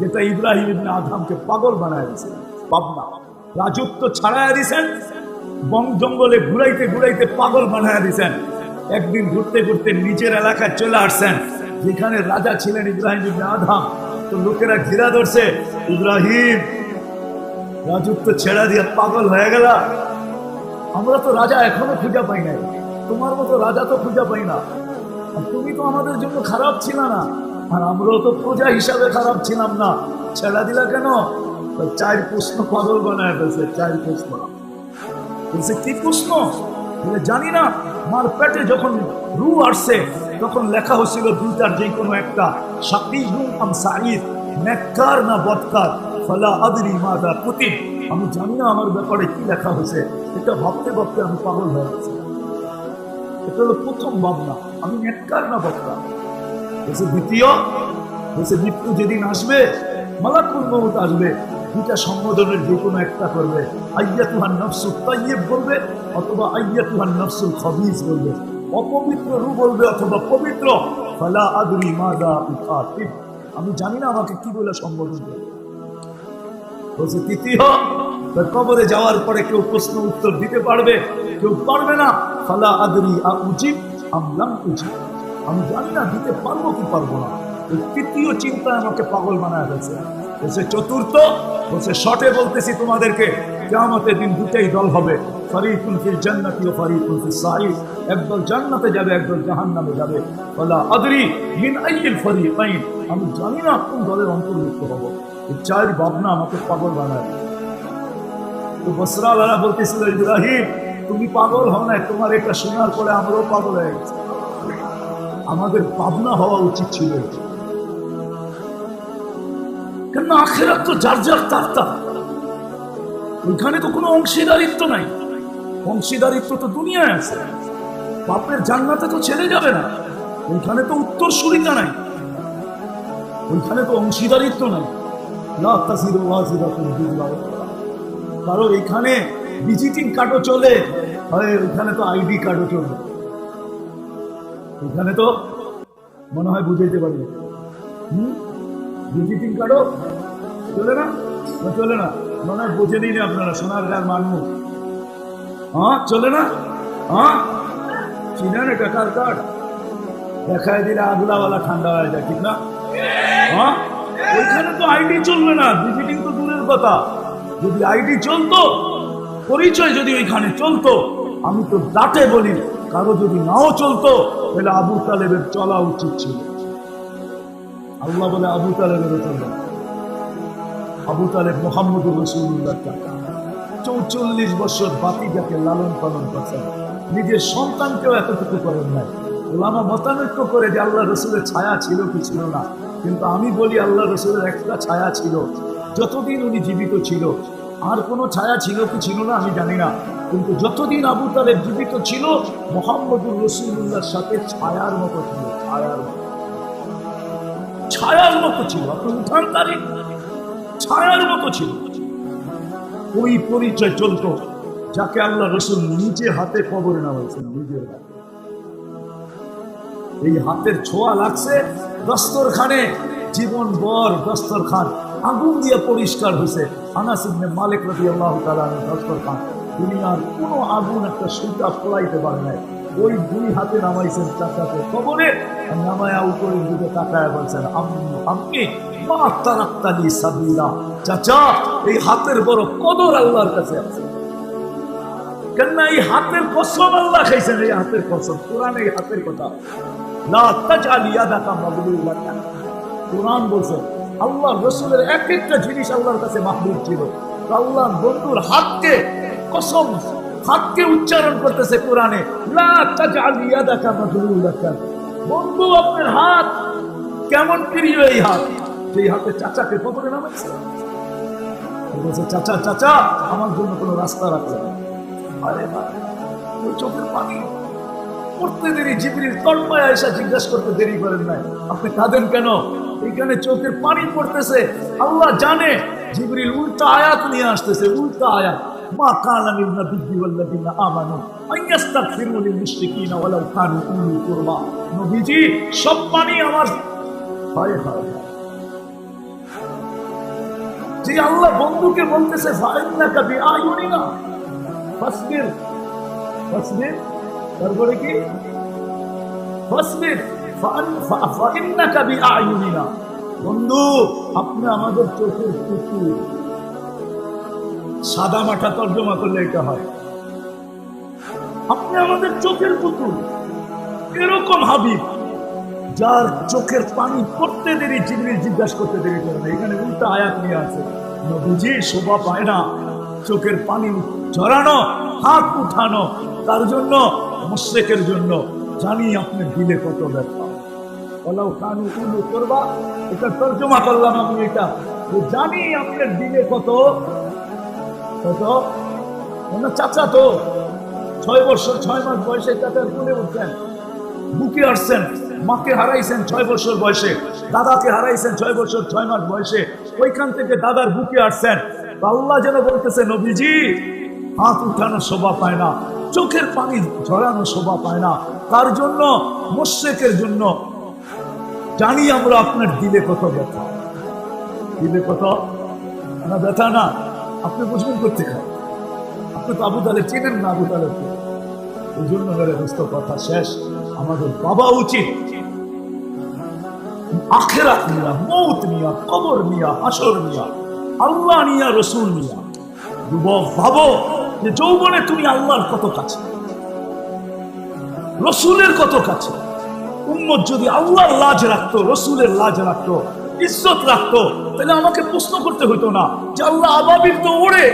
যেটা ইব্রাহিম ইবনে আদহামকে পাগল বানায় দিয়েছে। পাবনা রাজত্ব ছাড়াইয়া দিয়েছেন, বন জঙ্গলে ঘুরাইতে ঘুরাইতে পাগল বানায় দিয়েছেন। একদিন ঘুরতে ঘুরতে নিজের এলাকায় চলে আসছেন, যেখানে রাজা ছিলেন ইব্রাহিম ইবনে আদহাম। তো লোকেরা ঘিরা ধরছে, ইব্রাহিম রাজত্ব ছেড়া দিয়ে পাগল হয়ে গেল, আমরা তো রাজা এখনো খুঁজে পাই নাই, তোমার মতো রাজা তো খুঁজে পাই না, আর তুমি তো আমাদের জন্য খারাপ ছিল না, আর আমরাও তো প্রজা হিসাবে খারাপ ছিলাম না, ছেড়া দিলা কেন? চার প্রশ্ন পাগল বানায় ফেলছে। চার প্রশ্ন বলছে, কি প্রশ্ন? জানি না। মার পেটে যখন রু আসছে তখন লেখা হয়েছিল দুইটার যে কোনো একটা, শাকিহুম আম সাঈদ, নেককার না বদকার, ফালা আদরি মাযা কুতিব। আমি জানি না আমার ব্যাপারে কি লেখা হয়েছে, এটা ভাবতে ভাবতে আমি পাগল হয়ে গেছি। এটা হলো প্রথম ভাবনা, আমি নেককার না বদকার। বলছে দ্বিতীয়, বলছে মৃত্যু যেদিন আসবে, মালাকুল মউত আসবে, দুটা সম্বোধনের যে কোনো একটা করবে, আইয়াতুহান নাফসুত তাইয়্যিব বলবে অথবা আইয়াতুহান নাফসুল খাবিস বলবে, অপবিত্র রূহ বলবে অথবা পবিত্র। ফালা আদরি মাযা উখাতিব, আমি জানি না আমাকে কি বলে সম্বোধন করবে। বলছে তৃতীয়, কবরে যাওয়ার পরে কেউ প্রশ্ন উত্তর দিতে পারবে, কেউ পারবে না। ফালা আদরি আউজিব আম লাম উজিব, আমি জানি না দিতে পারবো কি পারবো না। এই তৃতীয় চিন্তা আমাকে পাগল বানায় ফেলছে। বলছে চতুর্থ, বলছে শর্টে বলতেছি তোমাদেরকে, কিয়ামতের দিন দুটাই দল হবে, ফারিকুন ফিল জান্নাতি ওয়া ফারিকুন ফিস সাঈর, একদল জান্নাতে যাবে, একদল জাহান্নামে যাবে। ফালা আদরি মিন আইয়িল ফারিকাইন, আমি জানি না কোন দলের অন্তর্ভুক্ত হব। এই চার ভাবনা আমাকে পাগল বানায়। তো বসরাওয়ালা বলতেছিল, ইব্রাহিম তুমি পাগল হও না, তোমার এটা শোনার পরে আমরাও পাগল হয়ে গেছি। আমাদের ভাবনা হওয়া উচিত ছিল, কেন আখিরাত তো যার যার তার, ওইখানে তো কোনো অংশীদারিত্ব নাই। অংশীদারিত্ব তো দুনিয়ায় আছে, বাপের জান্নাতে তো ছেড়ে যাবে না, ওইখানে তো উত্তরসূরিতা নাই, ওইখানে তো অংশীদারিত্ব নাই। লা তাজিরু ওয়াজিরাতুন বিজরা উখরা, কারণ এখানে ভিজিটিং কার্ডও চলে, ওইখানে তো আইডি কার্ডও চলে। ওইখানে তো মনে হয় বুঝাইতে পারি, ভিজিটিং কার্ডও চলে না, চলে না, মনে হয় বোঝে নিন আপনারা, সোনার গার মানুষ। হ্যাঁ চলে না, হ্যাঁ চিনেন এটা কার কার্ড? দেখায় দিলে আগুলাওয়ালা ঠান্ডা হয়ে যায়, ঠিক না? হ্যাঁ ওইখানে তো আইডি চলবে না, ভিজিটিং তো দূরের কথা। যদি আইডি চলতো, পরিচয় যদি ওইখানে চলতো, আমি তো দাঁতে বলি, কারো যদি নাও চলতো তাহলে আবু তালেবের চলা উচিত ছিল। আল্লাহ বলে আবু তালেবেরও চলবে। আবু তালেব মুহাম্মদুর রাসূলুল্লাহ 44 বছর বাতিজাকে লালন পালন করছেন, নিজের সন্তানকেও এতটুকু করেন নাই। ওলামা মতানৈক্য করে যে আল্লাহ রসুলের ছায়া ছিল কি ছিল না, কিন্তু আমি বলি আল্লাহ রসুলের একটা ছায়া ছিল যতদিন উনি জীবিত ছিল। আর কোনো ছায়া ছিল কি ছিল না আমি জানি না, কিন্তু যতদিন আবু তালেব জীবিত ছিল মুহাম্মদুর রাসূলুল্লাহর সাথে ছায়ার মতো ছিল, ছায়ার মতো ছিল। আপনি উঠান তারিখ, ছায়ার মতো ছিল। ওই পরিচয় চলত যাকে আল্লাহ রসুল নিজে হাতে কবরে নামাইছেন, নিজের হাতে। এই হাতের ছোঁয়া লাগছে দস্তরখানে, জীবন ভর দস্তরখান আগুন দিয়ে পরিষ্কার হয়েছে। আনাস ইবনে মালিক রাদিয়াল্লাহু তাআলা দস্তরখান দুনিয়ার কোনো আগুন একটা সুতা ফলাইতে পারে নাই, ওই দুই হাতে নামাইছেন চাচাকে কবরে, নামায়া উপরের দিকে তাকায় বলছেন, আম্মি মা তারাক্তালি সাবিলা, চাচা এই হাতের বড় কদর আল্লাহর কাছে আছে। কেন এই হাতের কসম আল্লাহ খাইছেন, এই হাতের কসম, কোরআনে এই হাতের কথা। লা তাজআল ইয়াদাকা মাগলুলাতান, কোরআন বলছে আল্লাহ রসুলের এক একটা জিনিস আল্লাহর কাছে মাহবুব ছিল। আল্লাহ বন্ধুর হাতকে কসম, হাতকে উচ্চারণ করতেছে কোরআনে, লা তাজআল ইয়াদাকা মাগলুলাতান, বন্ধু আপনার হাত কেমন প্রিয়, এই হাত, সেই হাতে চাচাকে কবরে নামাইছে। বলছে চাচা চাচা আমার জন্য কোনো রাস্তা রাখলেন। আরে ওই চোখের পানি পড়তে দেরি, জিবরিল তন্ময় আয়েশা জিজ্ঞাসা করতে দেরি করেন নাই, আপনি কাঁদেন কেন? এখানে চোখের পানি পড়তেছে, আল্লাহ জানে। জিবরিল উল্টা আয়াত নিয়ে আসতেছে, উল্টা আয়াত, মা কানা লিন নাবিয়্যি ওয়াল্লাযিনা আমানু আইয়াস্তাগফিরু লিল মুশরিকিনা ওয়ালাউ কানু উলি কুরবা। নবীজি সব পানি আমার, হায় হায় যে আল্লাহ বন্ধুকে বলতেছে ফাইন্নাকা বিআয়ুনিনা ফাসবির ফাসবির, তারপরে কি ফাসবির ফাইন্নাকা বিআয়ুনিনা, বন্ধু আপনি আমাদের চোখের পুতুল। সাদা মাঠা তর্জমা করলে এটা হয়, আপনি আমাদের চোখের পুতুল। এরকম হাবিব যার চোখের পানি পড়তে দেরি জিবরিল জিজ্ঞাসা করতে দেরি করে না। এখানে উল্টা আয়াত নিয়ে আছে, নবীজি শোভা পায় না চোখের পানি ঝরানো, হাত উঠানো, তার জন্য মুশরিকের জন্য। জানি আপনার দিলে কত ব্যথা, বলাও কানু উলু করবা, এটা তর্জমা করলাম আমি। এটা জানি আপনার দিলে কত কত। চাচা তো 6 বছর 6 মাস বয়সে চাচার কোলে উঠছেন, বুকে আসছেন, মাকে হারাইছেন 6 বছর বয়সে, দাদাকে হারাইছেন 6 বছর 6 মাস বয়সে, ওইখান থেকে দাদার বুকে আসছেন। আল্লাহ যেন বলতেছে নবীজি হাত উঠানো শোভা পায় না, চোখের পানি ঝরানো শোভা পায় না, তার জন্য মুশরিকের জন্য জানি আমরা আপনার দিলে কত ব্যথা। দিলে কত না ব্যথা না, আপনি বুঝবেন করতে খান। আপনি তো আবু তালেব চেনেন না, আবু তালেবকে। এই জন্য মেরে দোস্ত কথা শেষ, আমাদের বাবা উচিত আখিরাত নিয়া, মৌত নিয়া, কবর নিয়া, হাসর নিয়া, আল্লাহ নিয়া, রসুল নিয়া। যুবক ভাবো যে যৌবনে তুমি আল্লাহর কত কাছে, রসুলের কত কাছে। উম্মত যদি আল্লাহর লাজ রাখতো, রসুলের লাজ রাখতো, ইজ্জত রাখতো, তাহলে আমাকে প্রশ্ন করতে হইতো না যে আল্লাহ আবাবিল তো ওড়ে,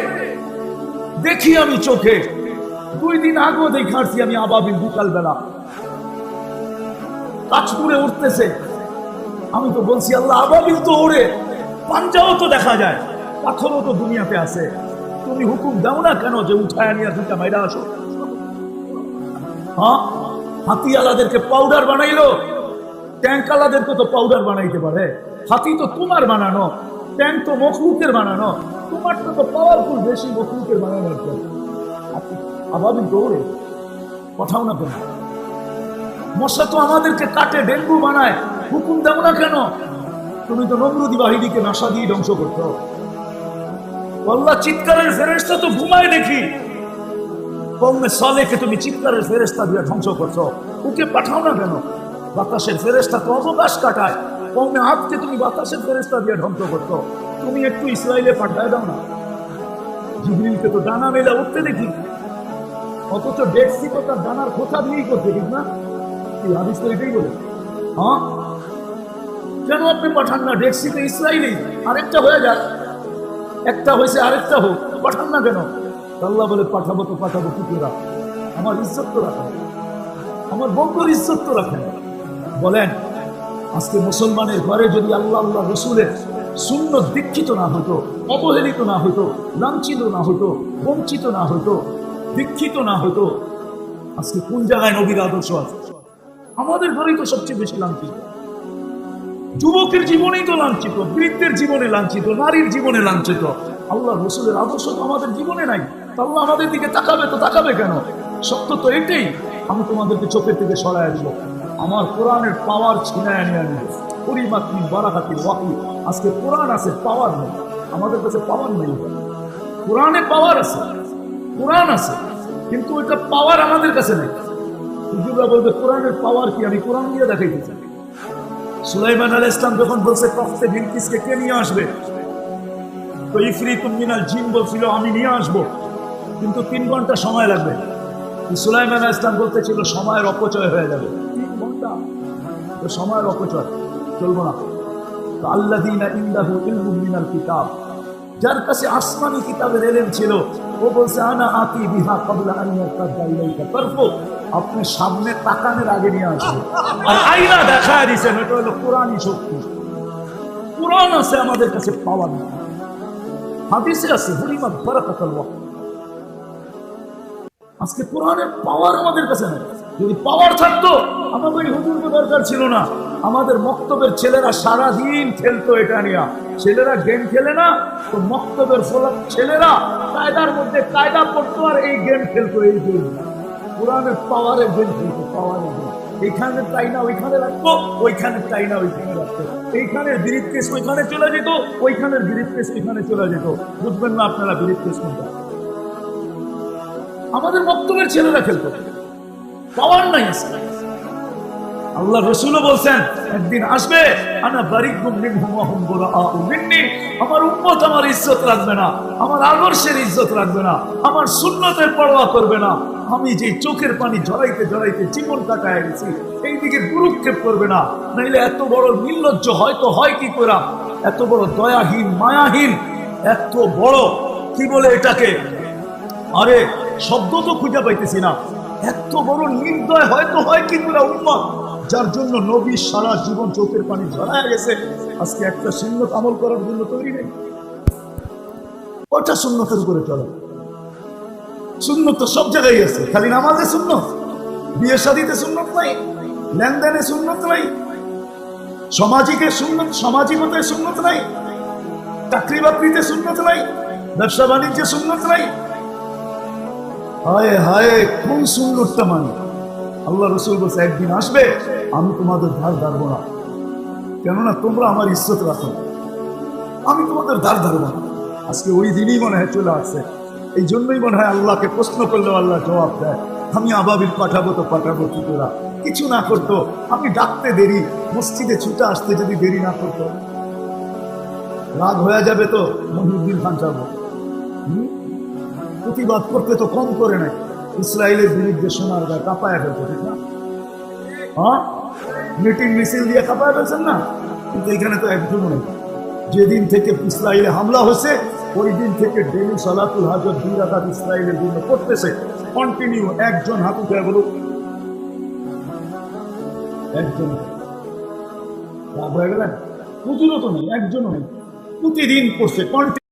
দেখি আমি চোখে 2 দিন আগেও দেখাচ্ছি আমি আবাবিল বিকাল বেলা কাছপুরে উঠতেছে। আমি তো বলছি আল্লাহ আবাবিল তো ওড়ে, পাঞ্জাও তো দেখা যায়, পাথরও তো দুনিয়াতে আছে, তুমি হুকুম দাও না কেন যে উঠায় নিয়ে 2টা মাইরা আসো। হ্যাঁ, হাতিওয়ালাদেরকে পাউডার বানাইলো, ট্যাঙ্কওয়ালাদেরকে তো পাউডার বানাইতে পারে। হাতি তো তোমার বানানো, ট্যাঙ্ক তো মখলুকের বানানো, তোমার তো পাওয়ারফুল বেশি মখলুকের বানানো। আবাবিল দৌড়ে, কথাও না কেন। মশা তো আমাদেরকে কাটে, ডেঙ্গু বানায়, হুকুম দেব না কেন? তুমি তো নমরুদি বাহিনীকে নাশা দিয়ে ধ্বংস করছো। আল্লাহ চিৎকারের ফেরেশতা তো ঘুমায় দেখি, কওমে সালেহকে তুমি চিৎকারের ফেরেশতা দিয়ে ধ্বংস করছো, ওকে পাঠাও না কেন? বাতাসের ফেরেশতা তো অবকাশ কাটায়, কওমে আদকে তুমি বাতাসের ফেরেশতা দিয়ে ধ্বংস করছো, তুমি একটু ইসরায়েলে পাঠায় দাও না। জিবরিলকে তো ডানা মেলা উঠতে দেখি, অথচ ডেড সি তো তার ডানার খোঁচা দিয়েই করছে, ঠিক না? এই হাদিস তো এটাই বলে। হ্যাঁ, কেন আপনি পাঠান না? ডেড সি তো ইসরায়েলি, আরেকটা হয়ে যাক, একটা হয়েছে আরেকটা হোক, পাঠান না কেন? আল্লাহ বলে পাঠাবো তো পাঠাবো, কি করে? আমার ইজ্জত তো রাখেন, আমার বন্ধুর ইজ্জত তো রাখেন। বলেন আজকে মুসলমানের ঘরে যদি আল্লাহ আল্লাহ রসুলের সুন্নত দীক্ষিত না হতো, অবহেলিত না হতো, লাঞ্ছিত না হতো, বঞ্চিত না হতো, দীক্ষিত না হতো, আজকে কোন জায়গায় নবীর আদর্শ আছে? আমাদের ঘরেই তো সবচেয়ে বেশি লাঞ্ছিত। যুবকের জীবনেই তো লাঞ্ছিত, বৃদ্ধের জীবনে লাঞ্ছিত, নারীর জীবনে লাঞ্ছিত। আল্লাহ রসুলের আদর্শ তো আমাদের জীবনে নাই, আল্লাহ আমাদের দিকে তাকাবে তো তাকাবে কেন? সত্য তো এটাই। আমি তোমাদেরকে চোখের থেকে সরাই দিব, আমার কোরআনের পাওয়ার ছিনায় নিয়ে আনবো। পরিমাত্মিক বারাকাতির ওয়াহি। আজকে কোরআন আছে, পাওয়ার নেই, আমাদের কাছে পাওয়ার নেই। কোরআনে পাওয়ার আছে, কোরআন আছে, কিন্তু ওইটা পাওয়ার আমাদের কাছে নেই। হুজুররা বলবে কোরআনের পাওয়ার কি, আমি কোরআন দিয়ে দেখাইতে চাই। সুলাইমান আলাইহিস সালাম যখন বলছে তখতে বিলকিসকে কে নিয়ে আসবে, তো ইফরিতুম মিনাল জিন বলছিল আমি নিয়ে আসবো, কিন্তু 3 ঘন্টা সময় লাগবে। সুলাইমান আলাইহিস সালাম বলতেছিল সময়ের অপচয় হয়ে যাবে। 3 ঘন্টা তো সময়ের অপচয় চলবো না। তো আল্লাযীনা ইনদাহু ইলমুম মিনাল কিতাব, যার কাছে আসমানি কিতাবের ইলম ছিল, ও বলছে আনা আতি বিহা ক্বাবলা আন ইয়ারতাদা ইলাইকা তারফু, আপনি সামনে তাকানোর আগে নিয়ে আসবেন। আর আইনা দেখায় দিয়েছেন, এটা হলো কোরআনই শক্তি। কোরআন আছে আমাদের কাছে, পাওয়ার না। হাদিসে আছে হুরিমাত বারাকাতুল ওয়াক্ত। আজকে কোরআনের পাওয়ার আমাদের কাছে নেই। যদি পাওয়ার থাকতো আমাদের হুজুরকে দরকার ছিল না। আমাদের মক্তবের ছেলেরা সারাদিন খেলতো এটা নিয়ে। ছেলেরা গেম খেলে না তো মক্তবের ছেলেরা কায়দার মধ্যে কায়দা পড়তো আর এই গেম খেলতো। এই গেম কোরআনের পাওয়ারের গেম খেলতো, পাওয়ারের গেম। এইখানে তাই না ওইখানে রাখতো, ওইখানে তাই না ওইখানে রাখতো, এইখানের ব্রিফ কেস ওইখানে চলে যেত, ওইখানের ব্রিফ কেস ওইখানে চলে যেত। বুঝবেন না আপনারা ব্রিফ কেস কোনটা? আমাদের বক্তব্যের ছেলেরা খেলতো, পাওয়ার নাই আছে। আল্লাহ রসুলও বলছেন একদিন আসবে, আনা বারিকুম মিনহুম ওয়া হুম বুরাআউ মিন্নি, আমার উম্মত আমার ইজ্জত রাখবে না, আমার আদর্শের ইজ্জত রাখবে না, আমার সুন্নতের পরোয়া করবে না। আমি যে চোখের পানি ঝরাইতে ঝরাইতে জীবন কাটায় গেছি, এইদিকে গুরুক্ষেপ করবে না। নাইলে এত বড় নির্লজ্জ হয়তো হয় কি করে, এত বড় দয়াহীন মায়াহীন, এত বড় কি বলে এটাকে, আরে শব্দ তো খুঁজে পাইতেছি না, এত বড় নির্দয় হয়তো হয় কি করে উম্মত, যার জন্য নবী সারা জীবন চোখের পানি ঝরায় গেছে, আজকে একটা সুন্নত আমল করার জন্য তৈরি নেই। কটা সুন্নতের উপরে চলে? সুন্নত তো সব জায়গায় আছে, খালি নামাজে সুন্নত, বিয়ে শাদীতে সুন্নত নাই, লেনদেনে সুন্নত নাই, সামাজিকের সুন্নত, সামাজিকতায় সুন্নত নাই, চাকরি বাকরিতে সুন্নত নাই, ব্যবসা বাণিজ্যে সুন্নত নাই। হায় হায়, কোন সুন্নতটা মানে? আল্লাহ রসুল বলছে একদিন আসবে আমি তোমাদের ধার ধারবো না, কেননা তোমরা আমার ইজ্জত রাখো, আমি তোমাদের ধার ধারবো না। আজকে ওই দিনই মনে হয় চলে আসছে। এই জন্যই মনে হয় আল্লাহকে প্রশ্ন করলেও আল্লাহ জবাব দেয়, আমি আবাবিল পাঠাবো তো পাঠাবো কি তোরা কিছু না করতো, আমি ডাকতে দেরি, মসজিদে ছুটে আসতে যদি দেরি না করতো, রাগ হয়ে যাবে তো মহিউদ্দিন খান সাহেব প্রতিবাদ করতে তো কম করে নাই, ইসরায়েলের বিরুদ্ধে সোনার গায়ে কাঁপায় ফেলতো, ঠিক না? হ্যাঁ, মিটিং মিছিল দিয়ে কাঁপায় ফেলছেন না, কিন্তু এখানে তো একজনও নেই। যেদিন থেকে ইসরায়েলে হামলা হয়েছে ওই দিন থেকে ডেলি সালাতুল হাজত 2 রাকাত ইসরায়েলের জন্য করতেছে কন্টিনিউ। একজন হাত উঠে বলুক, একজন রাগ হয়ে গেলেন? হুজুরও তো নেই, একজনও নেই, প্রতিদিন করছে কন্টিনিউ।